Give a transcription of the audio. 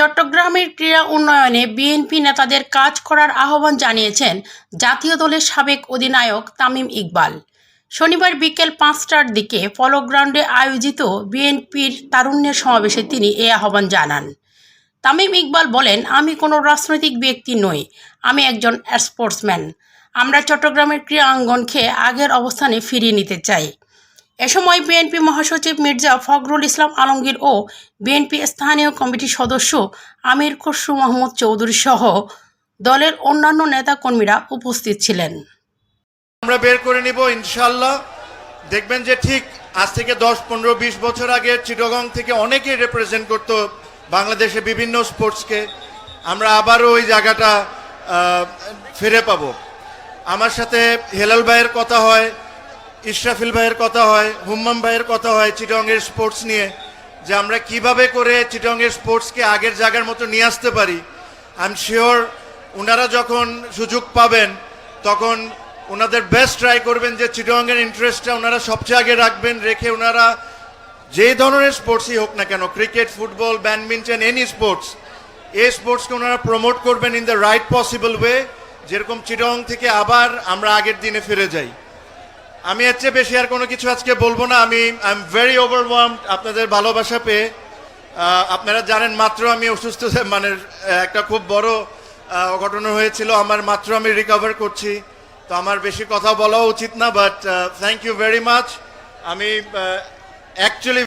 চট্টগ্রামের ক্রীড়া উন্নয়নে বিএনপি নেতাদের কাজ করার আহ্বান জানিয়েছেন জাতীয় দলের সাবেক অধিনায়ক তামিম ইকবাল। শনিবার বিকেল ৫টার দিকে পলো গ্রাউন্ডে আয়োজিত বিএনপির তারুণ্যের সমাবেশে তিনি এ আহ্বান জানান। তামিম ইকবাল বলেন, আমি কোনো রাজনৈতিক ব্যক্তি নই, আমি একজন স্পোর্টসম্যান। আমরা চট্টগ্রামের ক্রীড়া অঙ্গনকে আগের অবস্থানে ফিরিয়ে নিতে চাই। এ সময় বিএনপি মহাসচিব মির্জা ফখরুল ইসলাম আলমগীর ও বিএনপি স্থানীয় কমিটির সদস্য আমির খসরু মাহমুদ চৌধুরী সহ দলের অন্যান্য নেতাকর্মীরা উপস্থিত ছিলেন। আমরা বের করে নিব ইনশাল্লাহ। দেখবেন যে ঠিক আজ থেকে 10-15-20 বছর আগে চিটাগং থেকে অনেকেই রিপ্রেজেন্ট করতো বাংলাদেশে বিভিন্ন স্পোর্টসকে। আমরা আবারও ওই জায়গাটা ফিরে পাবো। আমার সাথে হেলাল ভাইয়ের কথা হয়, ইশরাফিল ভাইয়ের কথা হয়, হুম্মাম ভাইয়ের কথা হয় চিটাগংয়ের স্পোর্টস নিয়ে, যে আমরা কিভাবে করে চিটাগংয়ের স্পোর্টসকে আগের জায়গার মতো নিয়ে আসতে পারি। আই এম শিওর ওনারা যখন সুযোগ পাবেন তখন ওনাদের বেস্ট ট্রাই করবেন যে চিটাগংয়ের ইন্টারেস্টটা ওনারা সবচেয়ে আগে রাখবেন, রেখে ওনারা যে ধরনের স্পোর্টসই হোক না কেন, cricket, football, badminton, any sports, এই স্পোর্টসকে ওনারা প্রমোট করবেন in the right possible way, যেরকম চিটাগং থেকে আবার আমরা আগের দিনে ফিরে যাই। আমি এর চেয়ে বেশি আর কোনো কিছু আজকে বলবো না। আই এম ভেরি ওভারওয়ার্মড আপনাদের ভালোবাসা পেয়ে। আপনারা জানেন মাত্র আমি অসুস্থ, মানে একটা খুব বড় ঘটনা হয়েছিল আমার, মাত্র আমি রিকভার করছি, তো আমার বেশি কথা বলা উচিত না, but thank you very much. আমি অ্যাকচুয়ালি